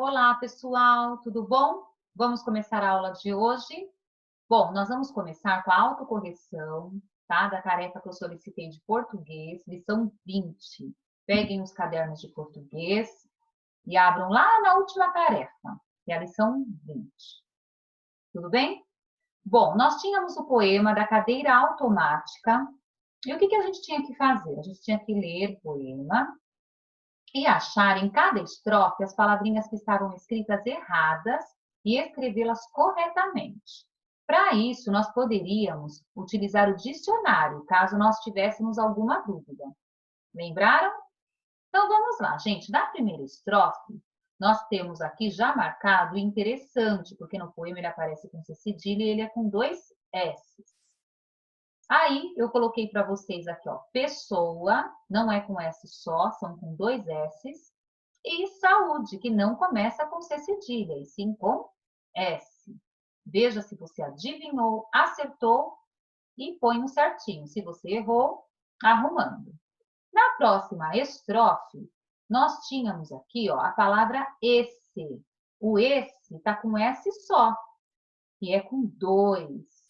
Olá, pessoal, tudo bom? Vamos começar a aula de hoje? Bom, nós vamos começar com a autocorreção, tá? Da tarefa que eu solicitei de português, lição 20. Peguem os cadernos de português e abram lá na última tarefa, que é a lição 20. Tudo bem? Bom, nós tínhamos o poema da cadeira automática. E o que a gente tinha que fazer? A gente tinha que ler o poema e achar em cada estrofe as palavrinhas que estavam escritas erradas e escrevê-las corretamente. Para isso, nós poderíamos utilizar o dicionário, caso nós tivéssemos alguma dúvida. Lembraram? Então, vamos lá, gente. Na primeira estrofe, nós temos aqui já marcado o interessante, porque no poema ele aparece com C cedilha e ele é com dois S. Aí, eu coloquei para vocês aqui, ó, pessoa, não é com S só, são com dois S's. E saúde, que não começa com C cedilha, e sim com S. Veja se você adivinhou, acertou e põe um certinho. Se você errou, arrumando. Na próxima estrofe, nós tínhamos aqui, ó, a palavra esse. O esse está com S só, e é com dois.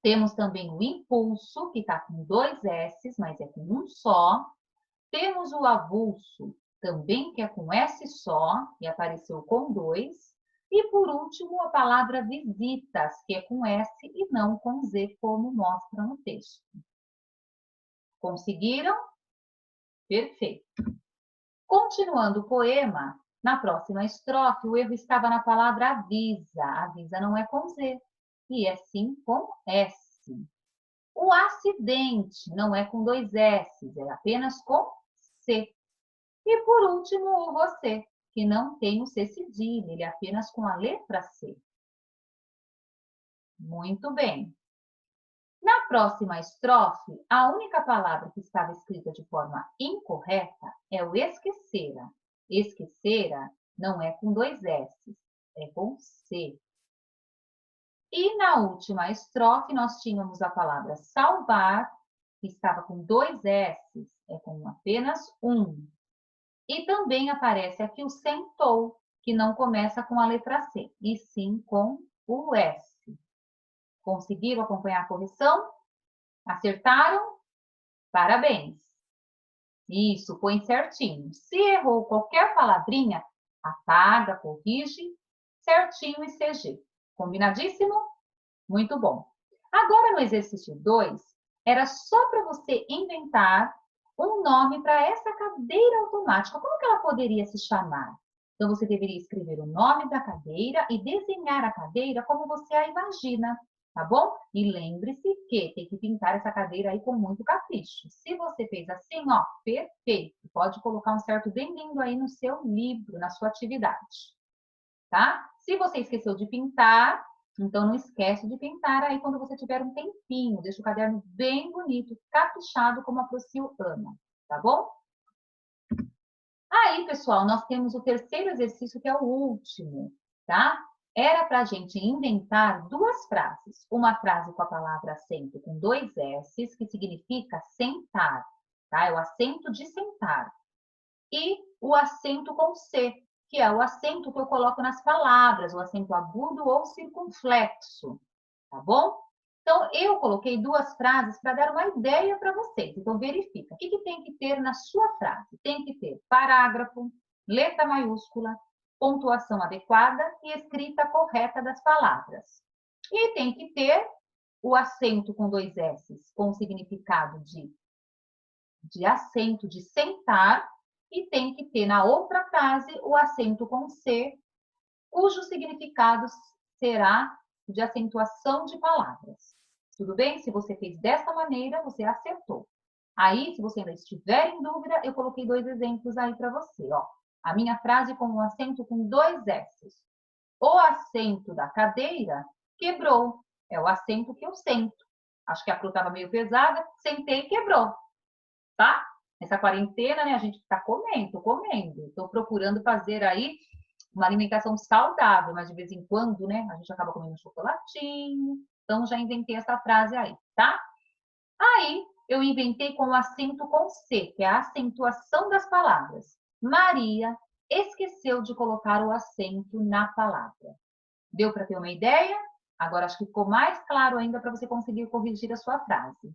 Temos também o impulso, que está com dois S's, mas é com um só. Temos o avulso, também que é com S só, e apareceu com dois. E, por último, a palavra visitas, que é com S e não com Z, como mostra no texto. Conseguiram? Perfeito. Continuando o poema, na próxima estrofe, o erro estava na palavra avisa. Avisa não é com Z, e é sim com S. O acidente não é com dois S, é apenas com C. E por último, o você, que não tem o C cedilha, ele é apenas com a letra C. Muito bem. Na próxima estrofe, a única palavra que estava escrita de forma incorreta é o esquecera. Esquecera não é com dois S, é com C. E na última estrofe, nós tínhamos a palavra salvar, que estava com dois S, é com apenas um. E também aparece aqui o sentou, que não começa com a letra C, e sim com o S. Conseguiram acompanhar a correção? Acertaram? Parabéns! Isso, põe certinho. Se errou qualquer palavrinha, apaga, corrige, certinho e CG. Combinadíssimo? Muito bom. Agora, no exercício 2, era só para você inventar um nome para essa cadeira automática. Como que ela poderia se chamar? Então, você deveria escrever o nome da cadeira e desenhar a cadeira como você a imagina, tá bom? E lembre-se que tem que pintar essa cadeira aí com muito capricho. Se você fez assim, ó, perfeito. Pode colocar um certo bem-vindo aí no seu livro, na sua atividade, tá? Se você esqueceu de pintar, então não esquece de pintar aí quando você tiver um tempinho. Deixa o caderno bem bonito, caprichado, como a Procil ama, tá bom? Aí, pessoal, nós temos o terceiro exercício, que é o último, tá? Era para a gente inventar duas frases. Uma frase com a palavra assento com dois S's, que significa sentar, tá? É o assento de sentar. E o acento com C, que é o acento que eu coloco nas palavras, o acento agudo ou circunflexo, tá bom? Então, eu coloquei duas frases para dar uma ideia para vocês. Então, verifica. O que tem que ter na sua frase? Tem que ter parágrafo, letra maiúscula, pontuação adequada e escrita correta das palavras. E tem que ter o acento com dois S's, com o significado de acento de sentar, e tem que ter na outra frase o acento com C, cujo significado será de acentuação de palavras. Tudo bem? Se você fez dessa maneira, você acertou. Aí, se você ainda estiver em dúvida, eu coloquei dois exemplos aí para você. Ó. A minha frase com um acento com dois S's. O assento da cadeira quebrou. É o assento que eu sento. Acho que a cruz estava meio pesada, sentei e quebrou. Tá? Nessa quarentena, né, a gente está comendo, tô comendo. Estou procurando fazer aí uma alimentação saudável, mas de vez em quando, né, a gente acaba comendo um chocolatinho. Então, já inventei essa frase aí, tá? Aí, eu inventei com o acento com C, que é a acentuação das palavras. Maria esqueceu de colocar o acento na palavra. Deu para ter uma ideia? Agora acho que ficou mais claro ainda para você conseguir corrigir a sua frase,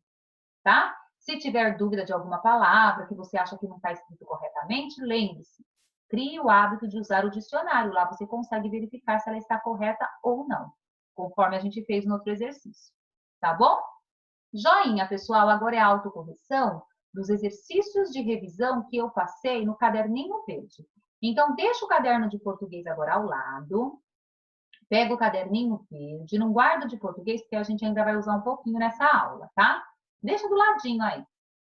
tá? Se tiver dúvida de alguma palavra que você acha que não está escrito corretamente, lembre-se, crie o hábito de usar o dicionário. Lá você consegue verificar se ela está correta ou não, conforme a gente fez no outro exercício. Tá bom? Joinha, pessoal, agora é a autocorreção dos exercícios de revisão que eu passei no caderninho verde. Então, deixa o caderno de português agora ao lado. Pega o caderninho verde, não guarda de português, porque a gente ainda vai usar um pouquinho nessa aula, tá? Deixa do ladinho aí.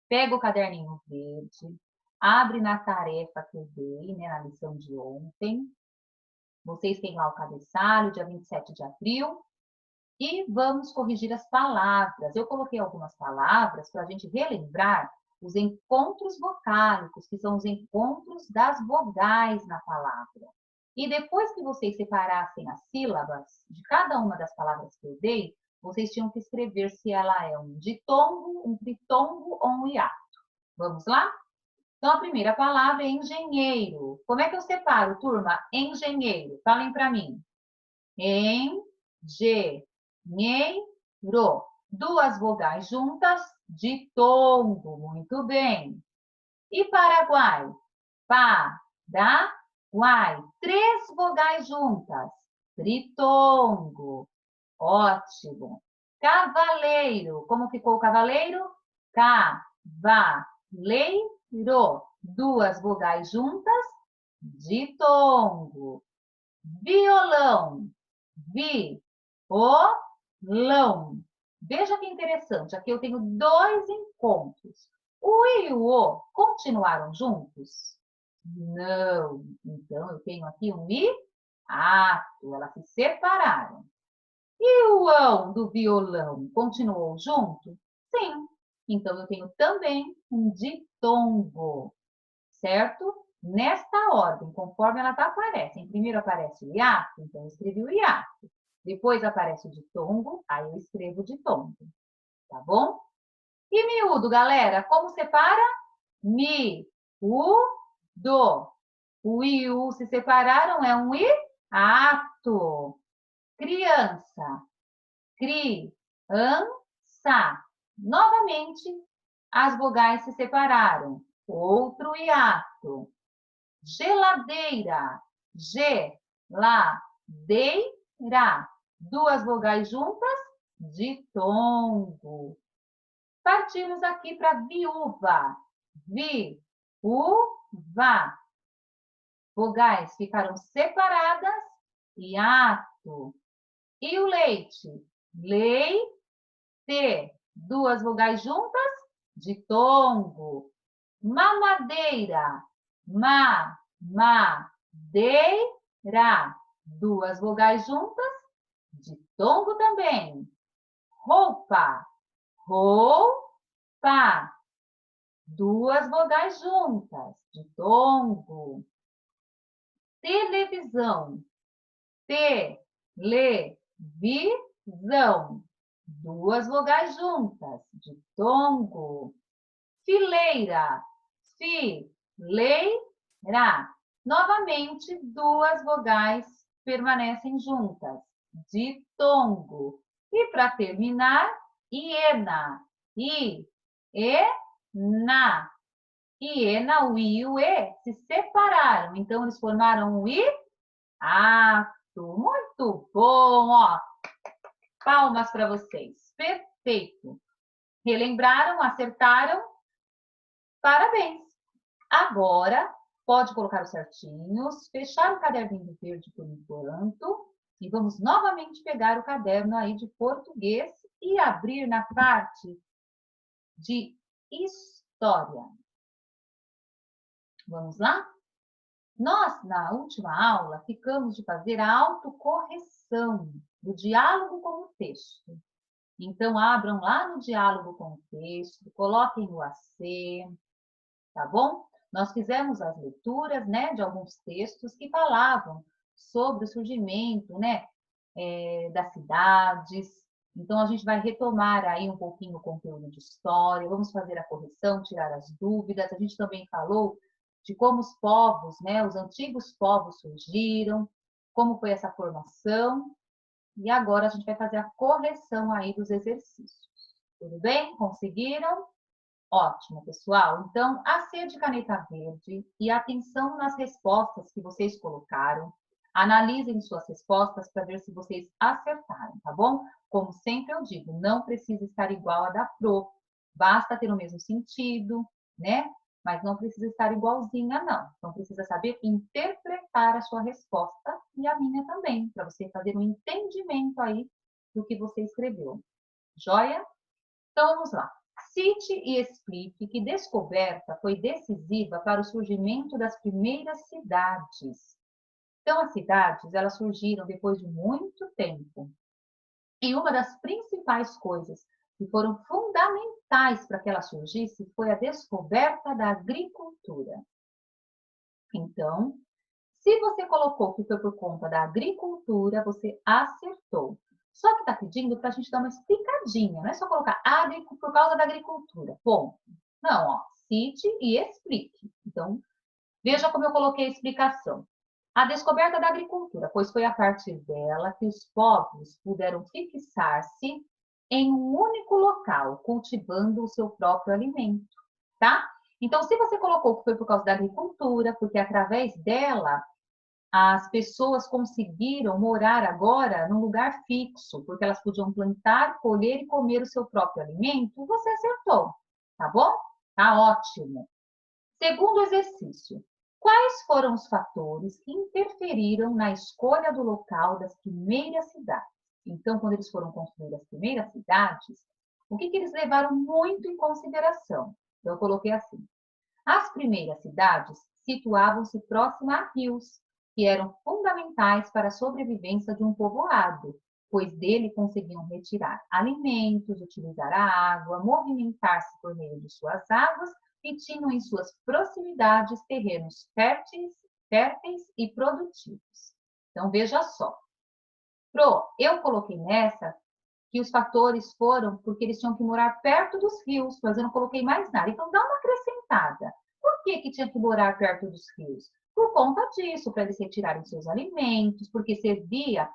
Pega o caderninho verde, abre na tarefa que eu dei, né, na lição de ontem. Vocês têm lá o cabeçalho, dia 27 de abril. E vamos corrigir as palavras. Eu coloquei algumas palavras para a gente relembrar os encontros vocálicos, que são os encontros das vogais na palavra. E depois que vocês separassem as sílabas de cada uma das palavras que eu dei, vocês tinham que escrever se ela é um ditongo, um tritongo ou um hiato. Vamos lá? Então, a primeira palavra é engenheiro. Como é que eu separo, turma? Engenheiro. Falem para mim. Engenheiro. Duas vogais juntas, ditongo. Muito bem. E Paraguai? Paraguai. Três vogais juntas, tritongo. Ótimo. Cavaleiro. Como ficou o cavaleiro? Cavaleiro. Duas vogais juntas, ditongo. Violão. Violão. Veja que interessante. Aqui eu tenho dois encontros. O I e o O continuaram juntos? Não. Então, eu tenho aqui um hiato. Elas se separaram. E o ão do violão continuou junto? Sim. Então, eu tenho também um ditongo, certo? Nesta ordem, conforme ela aparece. Primeiro aparece o hiato, então eu escrevi o hiato. Depois aparece o ditongo, aí eu escrevo o ditongo. Tá bom? E miúdo, galera, como separa? Mi, u, do. O i e o u se separaram, é um hiato. Criança, criança. Novamente, as vogais se separaram. Outro hiato. Geladeira, geladeira. Duas vogais juntas, ditongo. Partimos aqui para viúva, viúva. Vogais ficaram separadas, hiato. E o leite? Leite. Duas vogais juntas, ditongo. Mamadeira. Mamadeira. Duas vogais juntas, ditongo também. Roupa. Roupa. Duas vogais juntas, ditongo. Televisão. Televisão. Duas vogais juntas, ditongo. Fileira. Fileira. Novamente, duas vogais permanecem juntas, ditongo. E para terminar, hiena. Hiena. Hiena, o i e o e se separaram. Então, eles formaram um hiato. Muito bom, ó. Palmas para vocês. Perfeito. Relembraram, acertaram? Parabéns. Agora, pode colocar os certinhos, fechar o caderninho verde por enquanto. E vamos novamente pegar o caderno aí de português e abrir na parte de história. Vamos lá? Nós, na última aula, ficamos de fazer a autocorreção do diálogo com o texto. Então, abram lá no diálogo com o texto, coloquem o AC, tá bom? Nós fizemos as leituras, né, de alguns textos que falavam sobre o surgimento, né, das cidades. Então, a gente vai retomar aí um pouquinho o conteúdo de história, vamos fazer a correção, tirar as dúvidas. A gente também falou de como os povos, né, os antigos povos surgiram, como foi essa formação. E agora a gente vai fazer a correção aí dos exercícios. Tudo bem? Conseguiram? Ótimo, pessoal. Então, a C de caneta verde e atenção nas respostas que vocês colocaram. Analisem suas respostas para ver se vocês acertaram, tá bom? Como sempre eu digo, não precisa estar igual a da Pro. Basta ter o mesmo sentido, né? Mas não precisa estar igualzinha, não. Então, precisa saber interpretar a sua resposta e a minha também, para você fazer um entendimento aí do que você escreveu. Joia? Então, vamos lá. Cite e explique que descoberta foi decisiva para o surgimento das primeiras cidades. Então, as cidades, elas surgiram depois de muito tempo. E uma das principais coisas que foram fundamentais para que ela surgisse foi a descoberta da agricultura. Então, se você colocou que foi por conta da agricultura, você acertou. Só que está pedindo para a gente dar uma explicadinha, não é só colocar por causa da agricultura. Ponto. Não, ó, cite e explique. Então, veja como eu coloquei a explicação. A descoberta da agricultura, pois foi a partir dela que os povos puderam fixar-se em um único local, cultivando o seu próprio alimento, tá? Então, se você colocou que foi por causa da agricultura, porque através dela as pessoas conseguiram morar agora num lugar fixo, porque elas podiam plantar, colher e comer o seu próprio alimento, você acertou, tá bom? Tá ótimo. Segundo exercício, quais foram os fatores que interferiram na escolha do local das primeiras cidades? Então, quando eles foram construir as primeiras cidades, o que eles levaram muito em consideração? Então, eu coloquei assim: as primeiras cidades situavam-se próximas a rios, que eram fundamentais para a sobrevivência de um povoado, pois dele conseguiam retirar alimentos, utilizar a água, movimentar-se por meio de suas águas e tinham em suas proximidades terrenos férteis e produtivos. Então, veja só. Eu coloquei nessa que os fatores foram porque eles tinham que morar perto dos rios, mas eu não coloquei mais nada. Então, dá uma acrescentada. Por que tinha que morar perto dos rios? Por conta disso, para eles retirarem seus alimentos, porque servia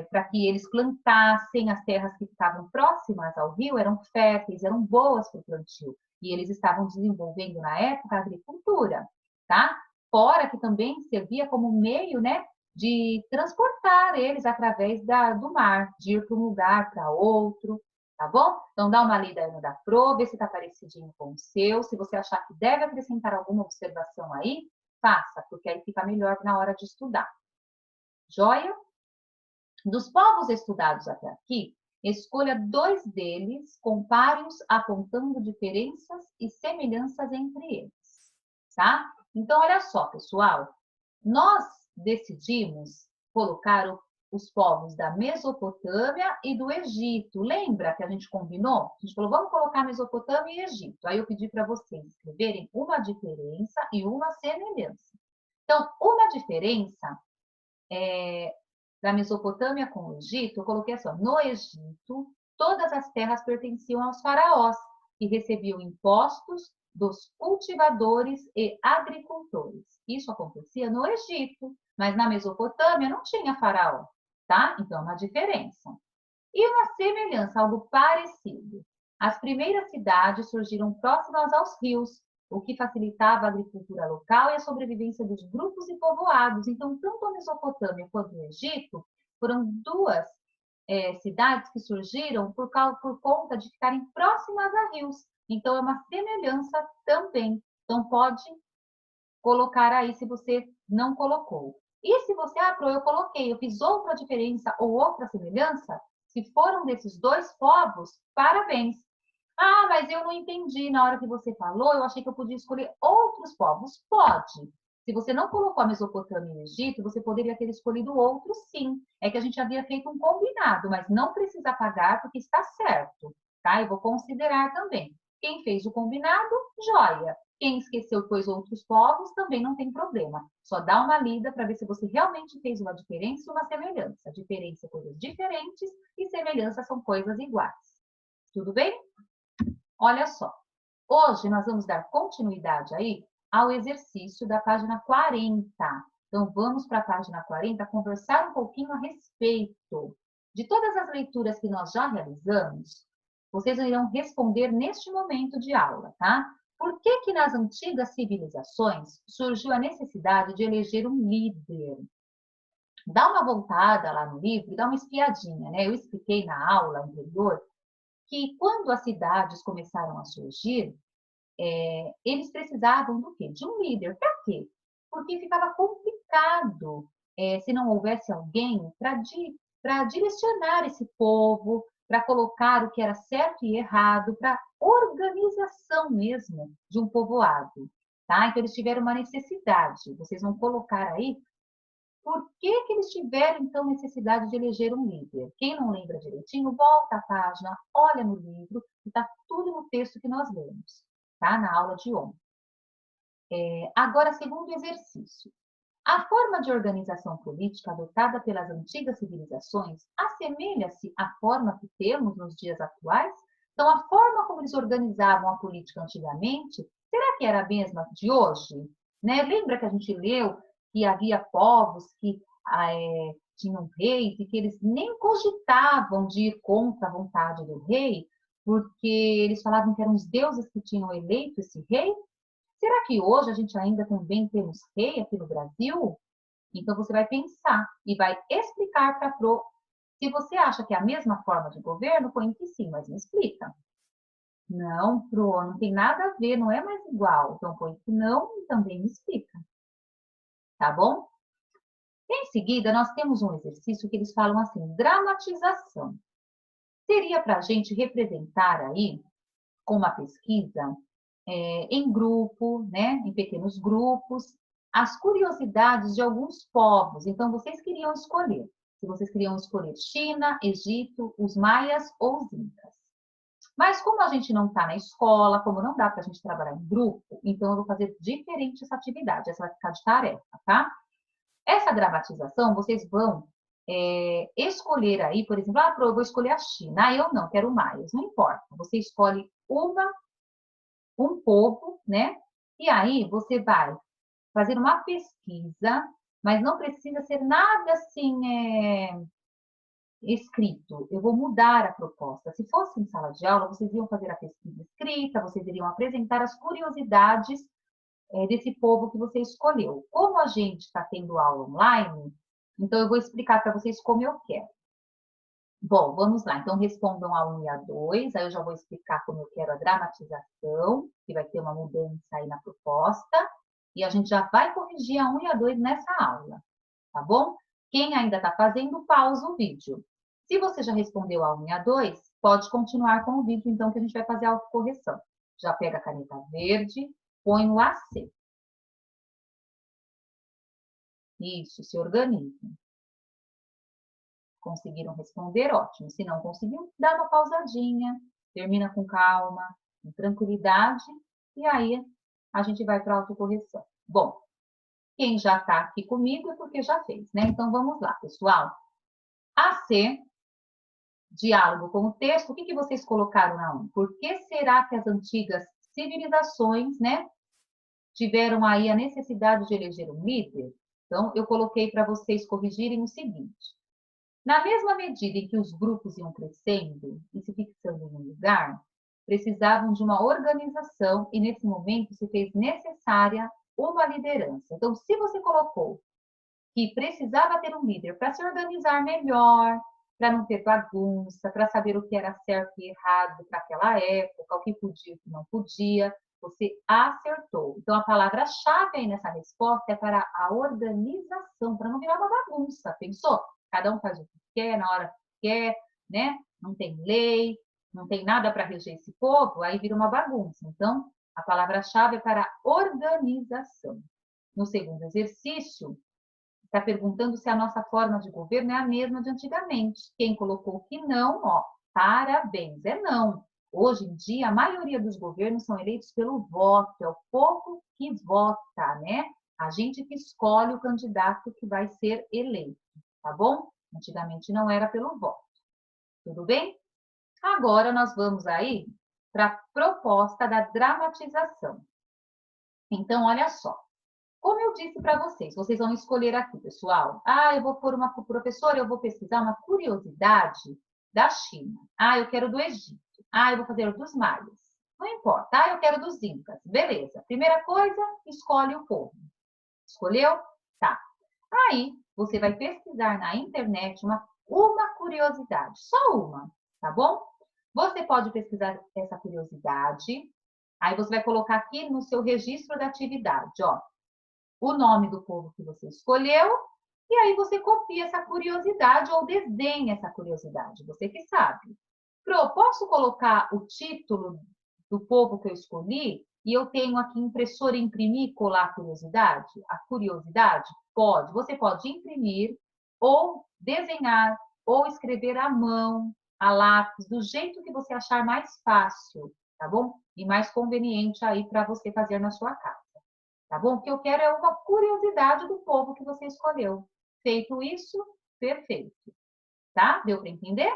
para que eles plantassem. As terras que ficavam próximas ao rio eram férteis, eram boas para o plantio. E eles estavam desenvolvendo, na época, a agricultura, tá? Fora que também servia como meio, né, de transportar eles através do mar, de ir para um lugar para outro, tá bom? Então, dá uma lida aí no da Pro, vê se está parecidinho com o seu. Se você achar que deve acrescentar alguma observação aí, faça, porque aí fica melhor na hora de estudar. Joia? Dos povos estudados até aqui, escolha 2 deles, compare-os apontando diferenças e semelhanças entre eles, tá? Então, olha só, pessoal, nós decidimos colocar os povos da Mesopotâmia e do Egito. Lembra que a gente combinou? A gente falou, vamos colocar Mesopotâmia e Egito. Aí eu pedi para vocês escreverem uma diferença e uma semelhança. Então, uma diferença da Mesopotâmia com o Egito, eu coloquei assim, ó, no Egito, todas as terras pertenciam aos faraós, que recebiam impostos dos cultivadores e agricultores. Isso acontecia no Egito, mas na Mesopotâmia não tinha faraó, tá? Então, uma diferença. E uma semelhança, algo parecido. As primeiras cidades surgiram próximas aos rios, o que facilitava a agricultura local e a sobrevivência dos grupos e povoados. Então, tanto a Mesopotâmia quanto o Egito foram 2 cidades que surgiram por conta de ficarem próximas a rios. Então, é uma semelhança também. Então, pode colocar aí se você não colocou. E se você, eu coloquei, eu fiz outra diferença ou outra semelhança, se foram desses 2 povos, parabéns. Ah, mas eu não entendi na hora que você falou, eu achei que eu podia escolher outros povos. Pode. Se você não colocou a Mesopotâmia e o Egito, você poderia ter escolhido outros, sim. É que a gente havia feito um combinado, mas não precisa pagar porque está certo, tá? Eu vou considerar também. Quem fez o combinado, joia. Quem esqueceu e pôs outros povos, também não tem problema. Só dá uma lida para ver se você realmente fez uma diferença e uma semelhança. Diferença é coisas diferentes e semelhança são coisas iguais. Tudo bem? Olha só, hoje nós vamos dar continuidade aí ao exercício da página 40. Então, vamos para a página 40 conversar um pouquinho a respeito de todas as leituras que nós já realizamos. Vocês irão responder neste momento de aula, tá? Por que que nas antigas civilizações surgiu a necessidade de eleger um líder? Dá uma voltada lá no livro e dá uma espiadinha, né? Eu expliquei na aula anterior que quando as cidades começaram a surgir, eles precisavam do quê? De um líder. Para quê? Porque ficava complicado se não houvesse alguém para direcionar esse povo, para colocar o que era certo e errado, para organização mesmo de um povoado. Tá? Então, eles tiveram uma necessidade. Vocês vão colocar aí por que que eles tiveram, então, necessidade de eleger um líder. Quem não lembra direitinho, volta à página, olha no livro, e está tudo no texto que nós lemos, tá? Na aula de ontem. Agora, segundo exercício. A forma de organização política adotada pelas antigas civilizações assemelha-se à forma que temos nos dias atuais? Então, a forma como eles organizavam a política antigamente, será que era a mesma de hoje? Né? Lembra que a gente leu que havia povos que tinham reis e que eles nem cogitavam de ir contra a vontade do rei, porque eles falavam que eram os deuses que tinham eleito esse rei? Será que hoje a gente ainda também temos rei aqui no Brasil? Então você vai pensar e vai explicar para a Pro. Se você acha que é a mesma forma de governo, põe que sim, mas me explica. Não, Pro, não tem nada a ver, não é mais igual. Então põe que não e também me explica. Tá bom? Em seguida, nós temos um exercício que eles falam assim, dramatização. Seria para a gente representar aí, com uma pesquisa, em grupo, né, em pequenos grupos, as curiosidades de alguns povos. Então, vocês queriam escolher. Se vocês queriam escolher China, Egito, os maias ou os incas. Mas como a gente não está na escola, como não dá para a gente trabalhar em grupo, então eu vou fazer diferente essa atividade. Essa vai ficar de tarefa, tá? Essa dramatização, vocês vão escolher aí, por exemplo, eu vou escolher a China. Eu não, quero maias. Não importa. Você escolhe um povo, né? E aí você vai fazer uma pesquisa, mas não precisa ser nada assim escrito. Eu vou mudar a proposta. Se fosse em sala de aula, vocês iam fazer a pesquisa escrita, vocês iriam apresentar as curiosidades desse povo que você escolheu. Como a gente está tendo aula online, então eu vou explicar para vocês como eu quero. Bom, vamos lá. Então, respondam a 1 e a 2. Aí eu já vou explicar como eu quero a dramatização, que vai ter uma mudança aí na proposta. E a gente já vai corrigir a 1 e a 2 nessa aula, tá bom? Quem ainda está fazendo, pausa o vídeo. Se você já respondeu a 1 e a 2, pode continuar com o vídeo, então, que a gente vai fazer a autocorreção. Já pega a caneta verde, põe o AC. Isso, se organize. Conseguiram responder? Ótimo. Se não conseguiu, dá uma pausadinha, termina com calma, com tranquilidade, e aí a gente vai para a autocorreção. Bom, quem já está aqui comigo é porque já fez, né? Então vamos lá, pessoal. AC, diálogo com o texto, o que vocês colocaram na 1? Por que será que as antigas civilizações, né, tiveram aí a necessidade de eleger um líder? Então, eu coloquei para vocês corrigirem o seguinte. Na mesma medida em que os grupos iam crescendo e se fixando em um lugar, precisavam de uma organização e, nesse momento, se fez necessária uma liderança. Então, se você colocou que precisava ter um líder para se organizar melhor, para não ter bagunça, para saber o que era certo e errado para aquela época, o que podia e o que não podia, você acertou. Então, a palavra-chave aí nessa resposta é para a organização, para não virar uma bagunça. Pensou? Cada um faz o que quer, na hora que quer, né? Não tem lei, não tem nada para reger esse povo, aí vira uma bagunça. Então, a palavra-chave é para organização. No segundo exercício, está perguntando se a nossa forma de governo é a mesma de antigamente. Quem colocou que não, ó, parabéns, é não. Hoje em dia, a maioria dos governos são eleitos pelo voto, é o povo que vota, né? A gente que escolhe o candidato que vai ser eleito, tá bom? Antigamente não era pelo voto. Tudo bem? Agora nós vamos aí para a proposta da dramatização. Então, olha só. Como eu disse para vocês vão escolher aqui, pessoal. Eu vou pôr uma professora, eu vou pesquisar uma curiosidade da China. Eu quero do Egito. Eu vou fazer dos maias. Não importa. Eu quero dos incas. Beleza. Primeira coisa, escolhe o povo. Escolheu? Tá. Aí, você vai pesquisar na internet uma curiosidade. Só uma, tá bom? Você pode pesquisar essa curiosidade. Aí, você vai colocar aqui no seu registro da atividade, ó, o nome do povo que você escolheu, e aí você copia essa curiosidade ou desenha essa curiosidade, você que sabe. Pro, posso colocar o título do povo que eu escolhi e eu tenho aqui impressora imprimir e colar a curiosidade? A curiosidade? Pode. Você pode imprimir ou desenhar ou escrever à mão, a lápis, do jeito que você achar mais fácil, tá bom? E mais conveniente aí para você fazer na sua casa. Tá bom? O que eu quero é uma curiosidade do povo que você escolheu. Feito isso, perfeito. Tá? Deu para entender?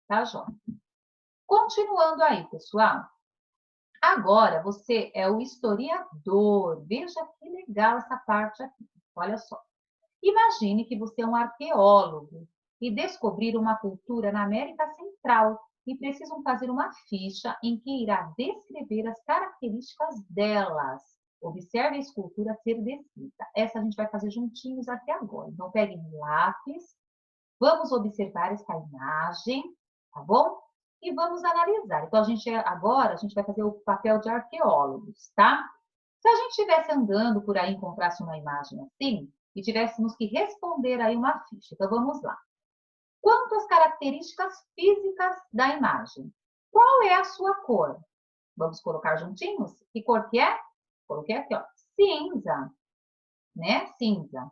Tá, João? Continuando aí, pessoal. Agora você é o historiador. Veja que legal essa parte aqui. Olha só. Imagine que você é um arqueólogo e descobrir uma cultura na América Central e precisam fazer uma ficha em que irá descrever as características delas. Observe a escultura a ser descrita. Essa a gente vai fazer juntinhos aqui agora. Então, pegue um lápis, vamos observar essa imagem, tá bom? E vamos analisar. Então, agora a gente vai fazer o papel de arqueólogos, tá? Se a gente estivesse andando por aí e encontrasse uma imagem assim, e tivéssemos que responder aí uma ficha. Então, vamos lá. Quanto às características físicas da imagem? Qual é a sua cor? Vamos colocar juntinhos? Que cor que é? Coloquei aqui, ó. Cinza, né? Cinza.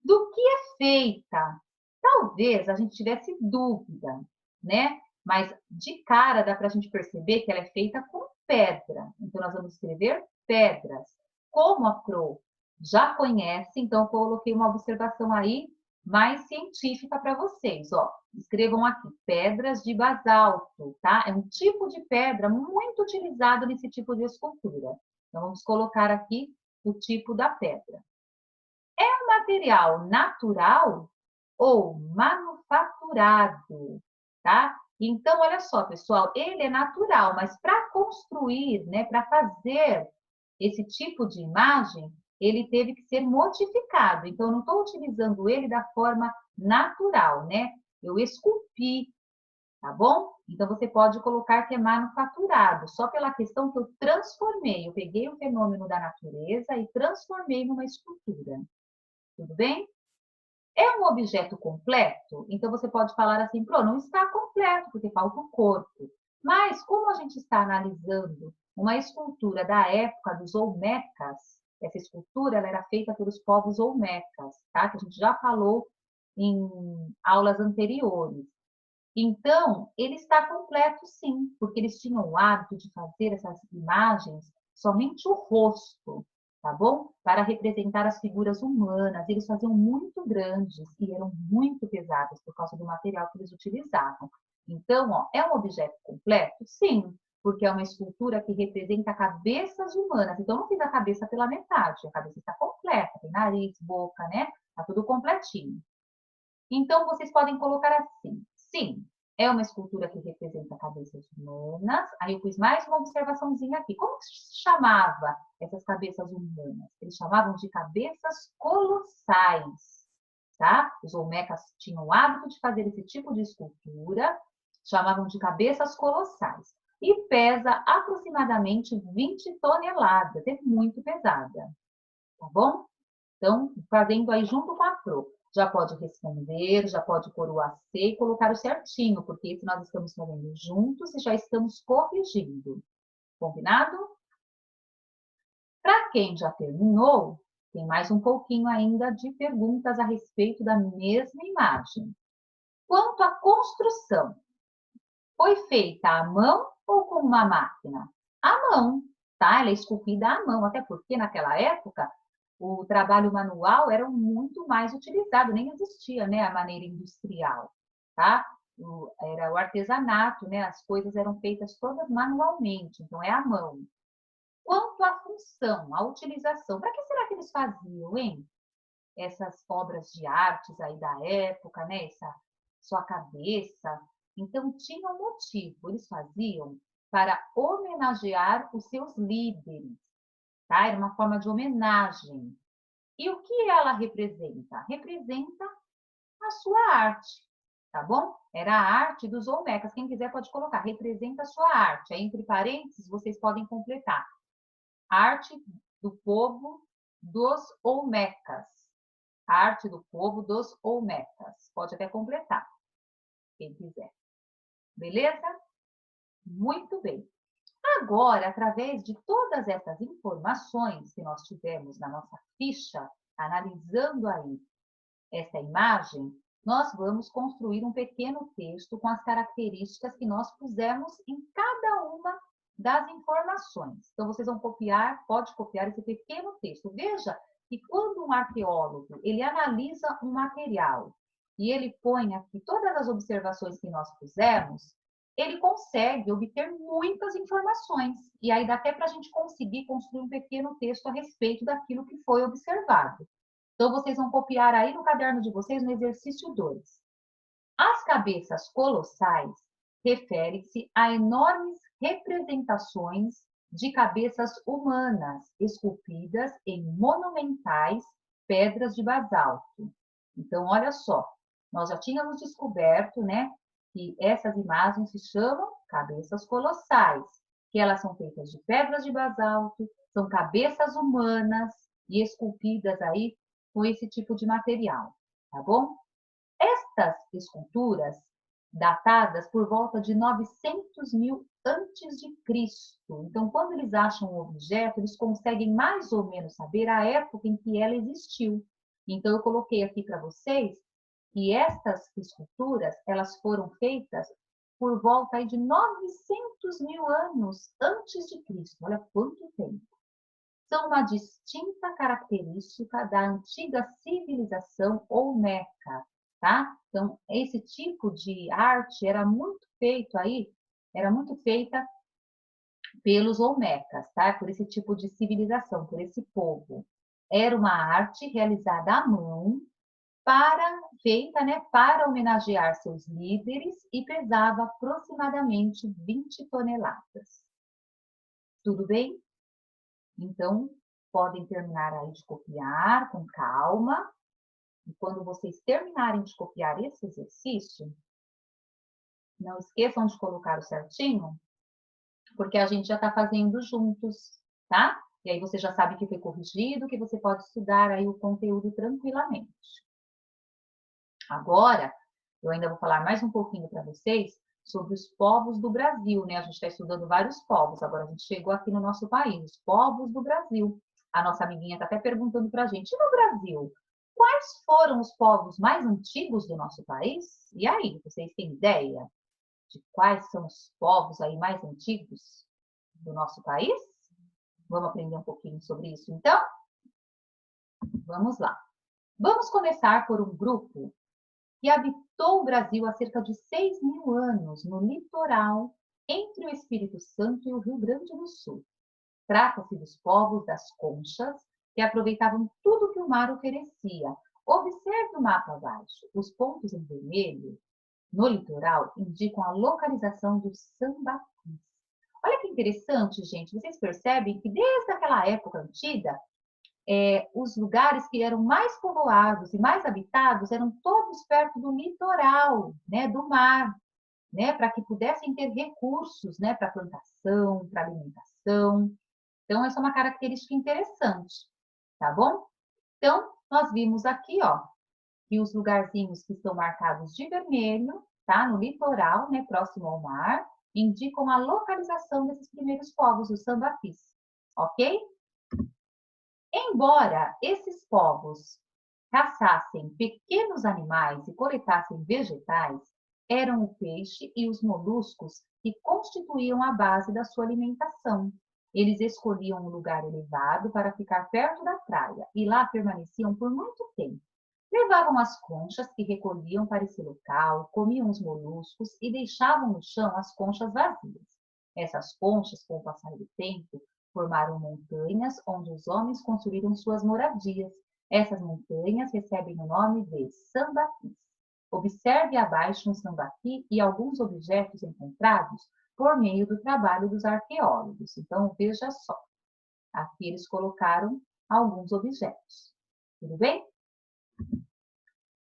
Do que é feita? Talvez a gente tivesse dúvida, né? Mas de cara dá para a gente perceber que ela é feita com pedra. Então, nós vamos escrever pedras. Como a Pro já conhece, então eu coloquei uma observação aí mais científica para vocês. Ó, escrevam aqui, pedras de basalto, tá? É um tipo de pedra muito utilizado nesse tipo de escultura. Então, vamos colocar aqui o tipo da pedra. É um material natural ou manufaturado, tá? Então, olha só, pessoal, ele é natural, mas para construir, né, para fazer esse tipo de imagem, ele teve que ser modificado. Então, eu não estou utilizando ele da forma natural, né? Eu esculpi, tá bom? Então, você pode colocar que é manufaturado, só pela questão que eu transformei. Eu peguei o fenômeno da natureza e transformei numa escultura. Tudo bem? É um objeto completo? Então, você pode falar assim, Pro, não está completo, porque falta o corpo. Mas, como a gente está analisando uma escultura da época dos Olmecas, essa escultura ela era feita pelos povos Olmecas, tá? Que a gente já falou em aulas anteriores. Então, ele está completo sim, porque eles tinham o hábito de fazer essas imagens somente o rosto, tá bom? Para representar as figuras humanas. Eles faziam muito grandes e eram muito pesadas por causa do material que eles utilizavam. Então, ó, é um objeto completo? Sim, porque é uma escultura que representa cabeças humanas. Então, eu não fiz a cabeça pela metade, a cabeça está completa, tem nariz, boca, né? Está tudo completinho. Então, vocês podem colocar assim. Sim, é uma escultura que representa cabeças humanas. Aí eu pus mais uma observaçãozinha aqui. Como se chamava essas cabeças humanas? Eles chamavam de cabeças colossais, tá? Os olmecas tinham o hábito de fazer esse tipo de escultura, chamavam de cabeças colossais. E pesa aproximadamente 20 toneladas, é muito pesada, tá bom? Então, fazendo aí junto com a Pro. Já pode responder, já pode pôr o AC e colocar o certinho, porque esse nós estamos fazendo juntos e já estamos corrigindo. Combinado? Para quem já terminou, tem mais um pouquinho ainda de perguntas a respeito da mesma imagem. Quanto à construção, foi feita à mão ou com uma máquina? À mão, tá? Ela é esculpida à mão, até porque naquela época o trabalho manual era muito mais utilizado, nem existia, né, a maneira industrial, tá? Era o artesanato, né? As coisas eram feitas todas manualmente, então é à mão. Quanto à função, à utilização, para que será que eles faziam, hein? Essas obras de artes aí da época, né? Essa sua cabeça. Então, tinha um motivo. Eles faziam para homenagear os seus líderes, tá? Era uma forma de homenagem. E o que ela representa? Representa a sua arte, tá bom? Era a arte dos Olmecas. Quem quiser pode colocar, representa a sua arte. Aí, entre parênteses, vocês podem completar. Arte do povo dos Olmecas. Arte do povo dos Olmecas. Pode até completar, quem quiser. Beleza? Muito bem. Agora, através de todas essas informações que nós tivemos na nossa ficha, analisando aí essa imagem, nós vamos construir um pequeno texto com as características que nós pusemos em cada uma das informações. Então, vocês vão copiar, pode copiar esse pequeno texto. Veja que quando um arqueólogo, ele analisa um material e ele põe aqui todas as observações que nós fizemos, ele consegue obter muitas informações. E aí dá até para a gente conseguir construir um pequeno texto a respeito daquilo que foi observado. Então, vocês vão copiar aí no caderno de vocês no exercício 2. As cabeças colossais referem-se a enormes representações de cabeças humanas esculpidas em monumentais pedras de basalto. Então, olha só, nós já tínhamos descoberto, né, que essas imagens se chamam cabeças colossais, que elas são feitas de pedras de basalto, são cabeças humanas e esculpidas aí com esse tipo de material, tá bom? Estas esculturas, datadas por volta de 900 mil antes de Cristo. Então, quando eles acham um objeto, eles conseguem mais ou menos saber a época em que ela existiu. Então, eu coloquei aqui para vocês que estas esculturas, elas foram feitas por volta aí de 900 mil anos antes de Cristo. Olha quanto tempo! São uma distinta característica da antiga civilização olmeca, tá? Então, esse tipo de arte era muito feito aí, era muito feita pelos olmecas, tá? Por esse tipo de civilização, por esse povo. Era uma arte realizada à mão, feita, né, para homenagear seus líderes e pesava aproximadamente 20 toneladas. Tudo bem? Então, podem terminar aí de copiar com calma. E quando vocês terminarem de copiar esse exercício, não esqueçam de colocar o certinho, porque a gente já está fazendo juntos, tá? E aí você já sabe que foi corrigido, que você pode estudar aí o conteúdo tranquilamente. Agora, eu ainda vou falar mais um pouquinho para vocês sobre os povos do Brasil, né? A gente está estudando vários povos, agora a gente chegou aqui no nosso país, os povos do Brasil. A nossa amiguinha está até perguntando para a gente, e no Brasil, quais foram os povos mais antigos do nosso país? E aí, vocês têm ideia de quais são os povos aí mais antigos do nosso país? Vamos aprender um pouquinho sobre isso, então? Vamos lá. Vamos começar por um grupo que habitou o Brasil há cerca de 6 mil anos, no litoral, entre o Espírito Santo e o Rio Grande do Sul. Trata-se dos povos das conchas, que aproveitavam tudo que o mar oferecia. Observe o mapa abaixo. Os pontos em vermelho, no litoral, indicam a localização dos sambaquis. Olha que interessante, gente. Vocês percebem que desde aquela época antiga, os lugares que eram mais povoados e mais habitados eram todos perto do litoral, né, do mar, né, para que pudessem ter recursos, né, para plantação, para alimentação. Então, essa é uma característica interessante, tá bom? Então, nós vimos aqui, ó, que os lugarzinhos que estão marcados de vermelho, tá, no litoral, né, próximo ao mar, indicam a localização desses primeiros povos, os sambaquis, ok? Embora esses povos caçassem pequenos animais e coletassem vegetais, eram o peixe e os moluscos que constituíam a base da sua alimentação. Eles escolhiam um lugar elevado para ficar perto da praia e lá permaneciam por muito tempo. Levavam as conchas que recolhiam para esse local, comiam os moluscos e deixavam no chão as conchas vazias. Essas conchas, com o passar do tempo, Formaram montanhas onde os homens construíram suas moradias. Essas montanhas recebem o nome de sambaquis. Observe abaixo um sambaqui e alguns objetos encontrados por meio do trabalho dos arqueólogos. Então, veja só. Aqui eles colocaram alguns objetos. Tudo bem?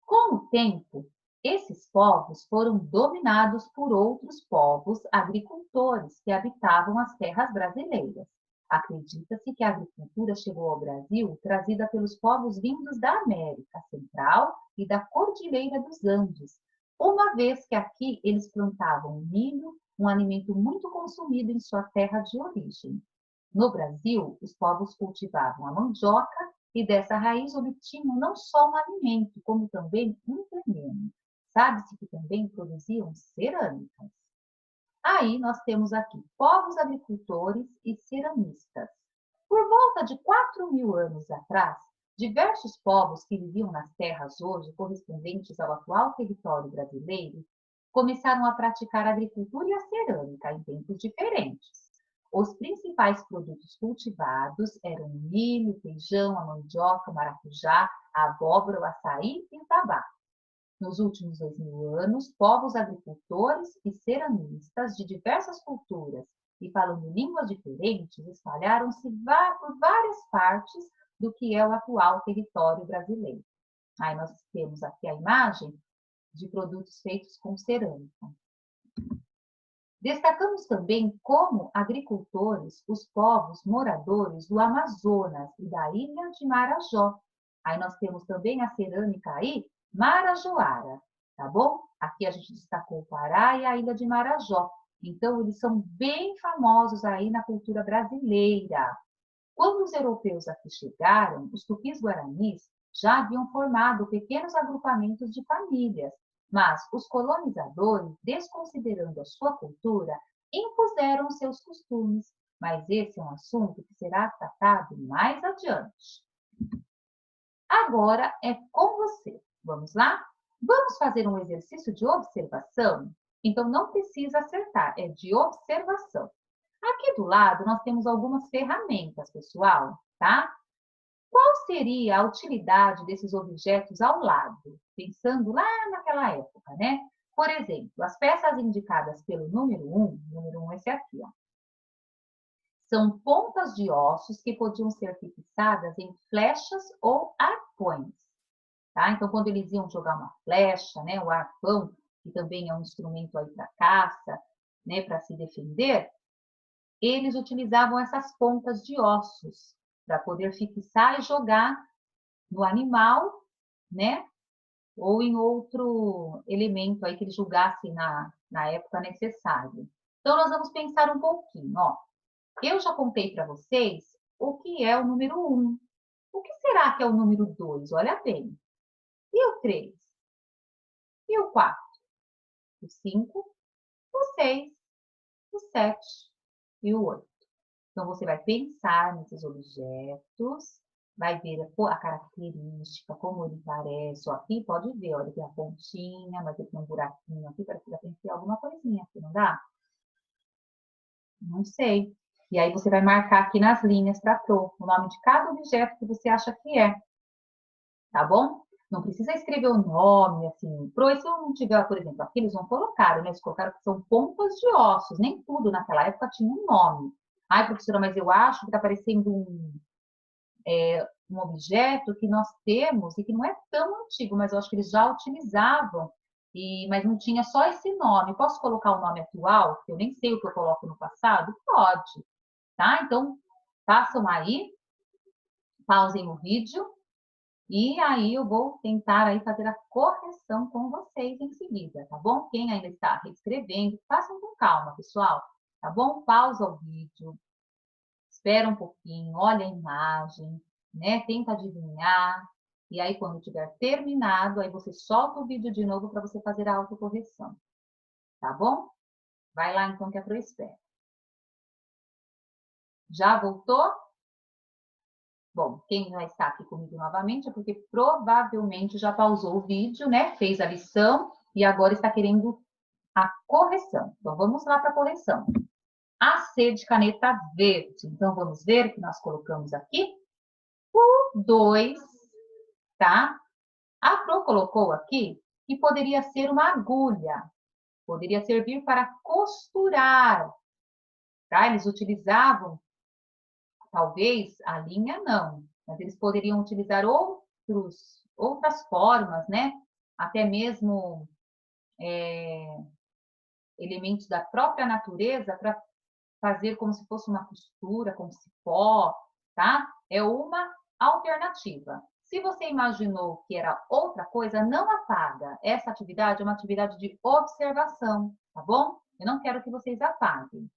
Com o tempo, esses povos foram dominados por outros povos agricultores que habitavam as terras brasileiras. Acredita-se que a agricultura chegou ao Brasil trazida pelos povos vindos da América Central e da Cordilheira dos Andes, uma vez que aqui eles plantavam milho, um alimento muito consumido em sua terra de origem. No Brasil, os povos cultivavam a mandioca e dessa raiz obtinham não só um alimento, como também um veneno. Sabe-se que também produziam cerâmicas. Aí nós temos aqui povos agricultores e ceramistas. Por volta de 4.000 anos atrás, diversos povos que viviam nas terras hoje correspondentes ao atual território brasileiro começaram a praticar a agricultura e a cerâmica em tempos diferentes. Os principais produtos cultivados eram o milho, o feijão, a mandioca, o maracujá, a abóbora, o açaí e o tabaco. Nos últimos 2.000 anos, povos agricultores e ceramistas de diversas culturas e falando línguas diferentes espalharam-se por várias partes do que é o atual território brasileiro. Aí nós temos aqui a imagem de produtos feitos com cerâmica. Destacamos também como agricultores os povos moradores do Amazonas e da ilha de Marajó. Aí nós temos também a cerâmica aí, marajoara, tá bom? Aqui a gente destacou o Pará e a ilha de Marajó. Então, eles são bem famosos aí na cultura brasileira. Quando os europeus aqui chegaram, os tupis-guaranis já haviam formado pequenos agrupamentos de famílias, mas os colonizadores, desconsiderando a sua cultura, impuseram seus costumes. Mas esse é um assunto que será tratado mais adiante. Agora é com você. Vamos lá? Vamos fazer um exercício de observação? Então, não precisa acertar, é de observação. Aqui do lado, nós temos algumas ferramentas, pessoal, tá? Qual seria a utilidade desses objetos ao lado? Pensando lá naquela época, né? Por exemplo, as peças indicadas pelo número 1 é esse aqui, ó. São pontas de ossos que podiam ser fixadas em flechas ou arpões, tá? Então, quando eles iam jogar uma flecha, né, o arpão, que também é um instrumento aí para caça, né, para se defender, eles utilizavam essas pontas de ossos para poder fixar e jogar no animal, né? Ou em outro elemento aí que eles julgassem na época necessário. Então, nós vamos pensar um pouquinho, ó. Eu já contei para vocês o que é o número 1. O que será que é o número 2? Olha bem. E o 3? E o 4? O 5? O 6? O 7? E o 8? Então, você vai pensar nesses objetos, vai ver a característica, como ele parece. Ó, aqui pode ver, olha, tem a pontinha, mas tem um buraquinho aqui, parece que já tem que ter alguma coisinha aqui, não dá? Não sei. E aí você vai marcar aqui nas linhas para Pro o nome de cada objeto que você acha que é, tá bom? Não precisa escrever o nome, assim. Pro, se eu não tiver, por exemplo, aqui eles não colocaram, né? Eles colocaram que são pontas de ossos. Nem tudo naquela época tinha um nome. Ai, professora, mas eu acho que está parecendo um objeto que nós temos e que não é tão antigo, mas eu acho que eles já utilizavam, mas não tinha só esse nome. Posso colocar o nome atual? Eu nem sei o que eu coloco no passado? Pode, tá? Então, façam aí, pausem o vídeo e aí eu vou tentar aí fazer a correção com vocês em seguida, tá bom? Quem ainda está reescrevendo, façam com calma, pessoal, tá bom? Pausa o vídeo, espera um pouquinho, olha a imagem, né? Tenta adivinhar. E aí, quando tiver terminado, aí você solta o vídeo de novo para você fazer a autocorreção. Tá bom? Vai lá, então, que a Pro espera. Já voltou? Bom, quem já está aqui comigo novamente é porque provavelmente já pausou o vídeo, né? Fez a lição e agora está querendo a correção. Então, vamos lá para a correção. A C de caneta verde. Então, vamos ver o que nós colocamos aqui. O 2, tá? A Pro colocou aqui que poderia ser uma agulha. Poderia servir para costurar, tá? Eles utilizavam, talvez, a linha não, mas eles poderiam utilizar outras formas, né? Até mesmo elementos da própria natureza para fazer como se fosse uma costura, com cipó, tá? É uma alternativa. Se você imaginou que era outra coisa, não apaga. Essa atividade é uma atividade de observação, tá bom? Eu não quero que vocês apaguem,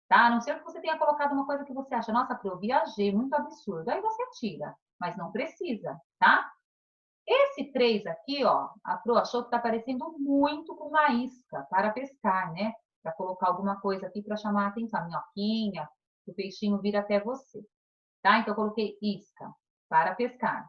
tá? A não ser que você tenha colocado uma coisa que você acha, nossa, Pro, eu viajei, muito absurdo. Aí você tira, mas não precisa, tá? Esse 3 aqui, ó, a Pro achou que está parecendo muito com uma isca para pescar, né? Para colocar alguma coisa aqui para chamar a atenção, a minhoquinha, o peixinho vir até você, tá? Então, eu coloquei isca para pescar.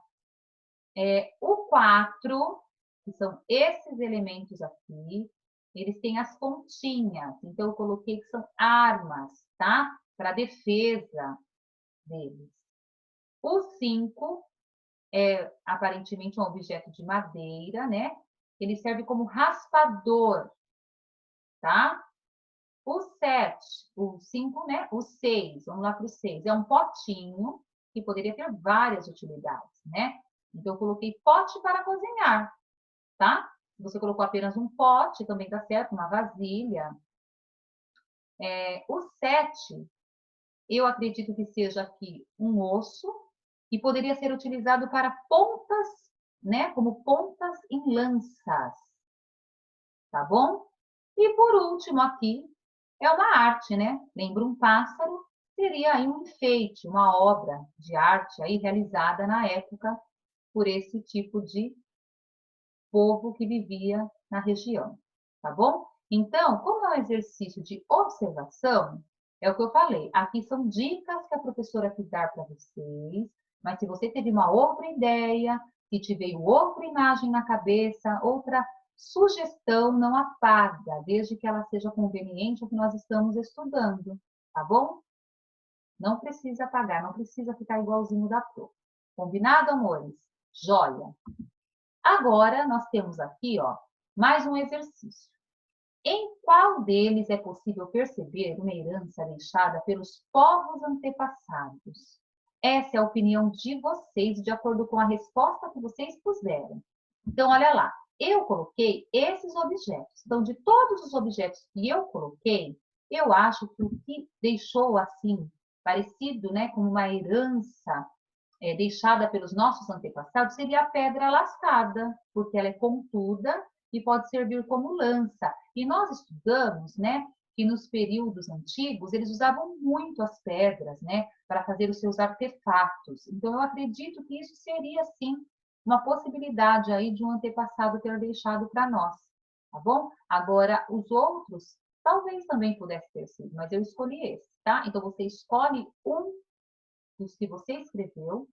O 4, que são esses elementos aqui, eles têm as pontinhas. Então, eu coloquei que são armas, tá? Para defesa deles. O 5 é aparentemente um objeto de madeira, né? Ele serve como raspador, tá? O 7, o 5, né? O 6, vamos lá para o 6, é um potinho que poderia ter várias utilidades, né? Então, eu coloquei pote para cozinhar, tá? Se você colocou apenas um pote, também dá certo, uma vasilha. O 7, eu acredito que seja aqui um osso, e poderia ser utilizado para pontas, né? Como pontas em lanças, tá bom? E por último aqui, é uma arte, né? Lembra um pássaro? Seria aí um enfeite, uma obra de arte aí realizada na época por esse tipo de povo que vivia na região, tá bom? Então, como é um exercício de observação, é o que eu falei. Aqui são dicas que a professora quis dar para vocês, mas se você teve uma outra ideia, se te veio outra imagem na cabeça, outra sugestão, não apaga, desde que ela seja conveniente ao que nós estamos estudando, tá bom? Não precisa apagar, não precisa ficar igualzinho da Pro. Combinado, amores? Joia! Agora, nós temos aqui, ó, mais um exercício. Em qual deles é possível perceber uma herança deixada pelos povos antepassados? Essa é a opinião de vocês, de acordo com a resposta que vocês puseram. Então, olha lá, eu coloquei esses objetos. Então, de todos os objetos que eu coloquei, eu acho que o que deixou assim, parecido, né, como uma herança deixada pelos nossos antepassados seria a pedra lascada, porque ela é pontuda e pode servir como lança. E nós estudamos, né, que nos períodos antigos eles usavam muito as pedras, né, para fazer os seus artefatos. Então eu acredito que isso seria sim uma possibilidade aí de um antepassado ter deixado para nós, tá bom? Agora os outros talvez também pudesse ter sido, mas eu escolhi esse, tá? Então você escolhe um dos que você escreveu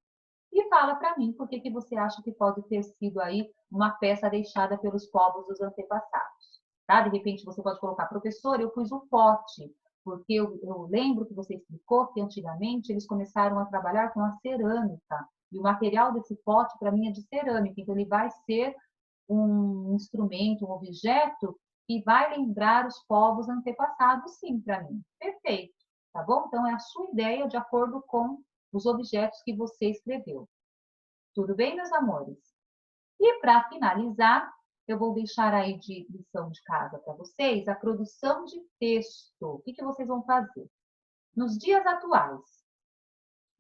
e fala para mim por que você acha que pode ter sido aí uma peça deixada pelos povos dos antepassados. Tá? De repente você pode colocar, professor, eu pus o pote, porque eu lembro que você explicou que antigamente eles começaram a trabalhar com a cerâmica, e o material desse pote para mim é de cerâmica, então ele vai ser um instrumento, um objeto que vai lembrar os povos antepassados, sim, para mim. Perfeito, tá bom? Então é a sua ideia de acordo com os objetos que você escreveu. Tudo bem, meus amores? E para finalizar, eu vou deixar aí de lição de casa para vocês a produção de texto. O que vocês vão fazer? Nos dias atuais,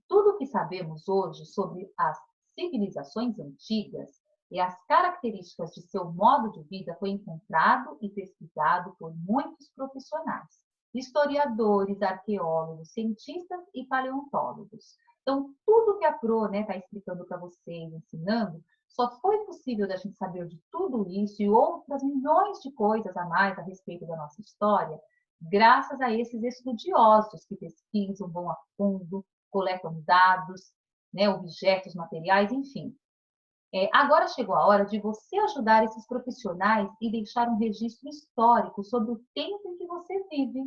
tudo o que sabemos hoje sobre as civilizações antigas e as características de seu modo de vida foi encontrado e pesquisado por muitos profissionais, historiadores, arqueólogos, cientistas e paleontólogos. Então, tudo que a Pro está explicando para vocês, ensinando, só foi possível da gente saber de tudo isso e outras milhões de coisas a mais a respeito da nossa história, graças a esses estudiosos que pesquisam, vão a fundo, coletam dados, né, objetos, materiais, enfim. Agora chegou a hora de você ajudar esses profissionais e deixar um registro histórico sobre o tempo em que você vive.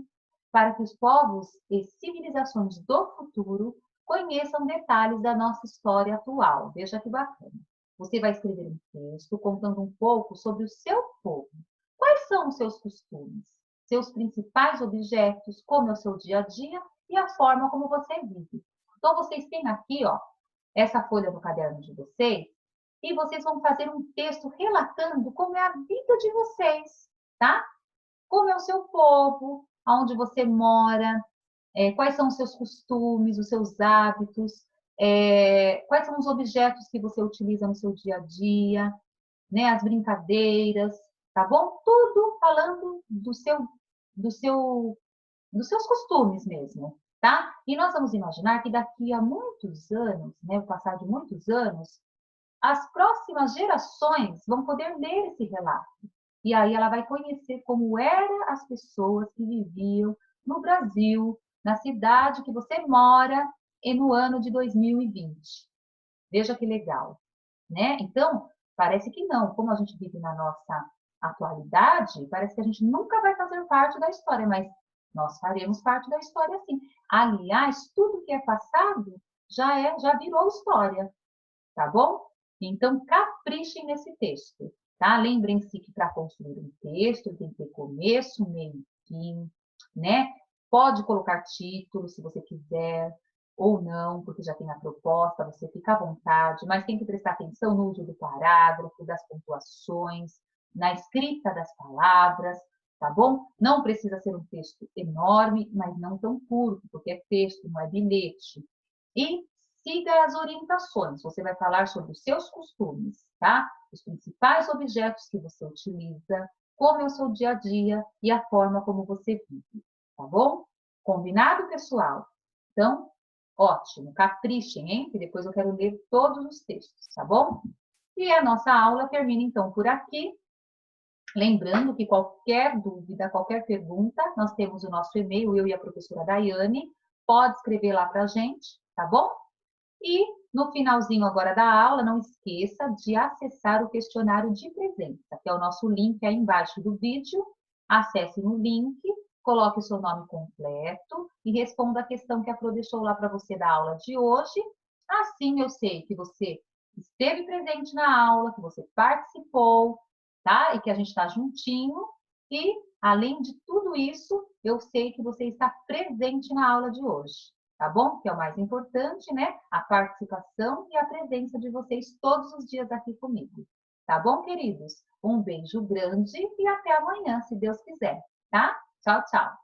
para que os povos e civilizações do futuro conheçam detalhes da nossa história atual. Veja que bacana. Você vai escrever um texto contando um pouco sobre o seu povo. Quais são os seus costumes, seus principais objetos, como é o seu dia a dia e a forma como você vive. Então, vocês têm aqui, ó, essa folha no caderno de vocês, e vocês vão fazer um texto relatando como é a vida de vocês, tá? Como é o seu povo, aonde você mora, quais são os seus costumes, os seus hábitos, quais são os objetos que você utiliza no seu dia a dia, né? As brincadeiras, tá bom? Tudo falando do seu, dos seus costumes mesmo, tá? E nós vamos imaginar que daqui a muitos anos, né, o passar de muitos anos, as próximas gerações vão poder ler esse relato. E aí ela vai conhecer como eram as pessoas que viviam no Brasil, na cidade que você mora, e no ano de 2020. Veja que legal, né? Então, parece que não. Como a gente vive na nossa atualidade, parece que a gente nunca vai fazer parte da história, mas nós faremos parte da história sim. Aliás, tudo que é passado já virou história, tá bom? Então, caprichem nesse texto, tá? Lembrem-se que para construir um texto tem que ter começo, meio e fim, né? Pode colocar título se você quiser, ou não, porque já tem a proposta, você fica à vontade, mas tem que prestar atenção no uso do parágrafo, das pontuações, na escrita das palavras, tá bom? Não precisa ser um texto enorme, mas não tão curto, porque é texto, não é bilhete. E siga as orientações. Você vai falar sobre os seus costumes, tá? Os principais objetos que você utiliza, como é o seu dia a dia e a forma como você vive, tá bom? Combinado, pessoal? Então, ótimo, caprichem, hein? Que depois eu quero ler todos os textos, tá bom? E a nossa aula termina então por aqui. Lembrando que qualquer dúvida, qualquer pergunta, nós temos o nosso e-mail, eu e a professora Daiane, pode escrever lá para a gente, tá bom? E no finalzinho agora da aula, não esqueça de acessar o questionário de presença, que é o nosso link aí embaixo do vídeo. Acesse no link, coloque o seu nome completo e responda a questão que a Pro deixou lá para você da aula de hoje. Assim eu sei que você esteve presente na aula, que você participou, tá? E que a gente está juntinho. E, além de tudo isso, eu sei que você está presente na aula de hoje, tá bom? Que é o mais importante, né? A participação e a presença de vocês todos os dias aqui comigo. Tá bom, queridos? Um beijo grande e até amanhã, se Deus quiser, tá? Tchau, tchau.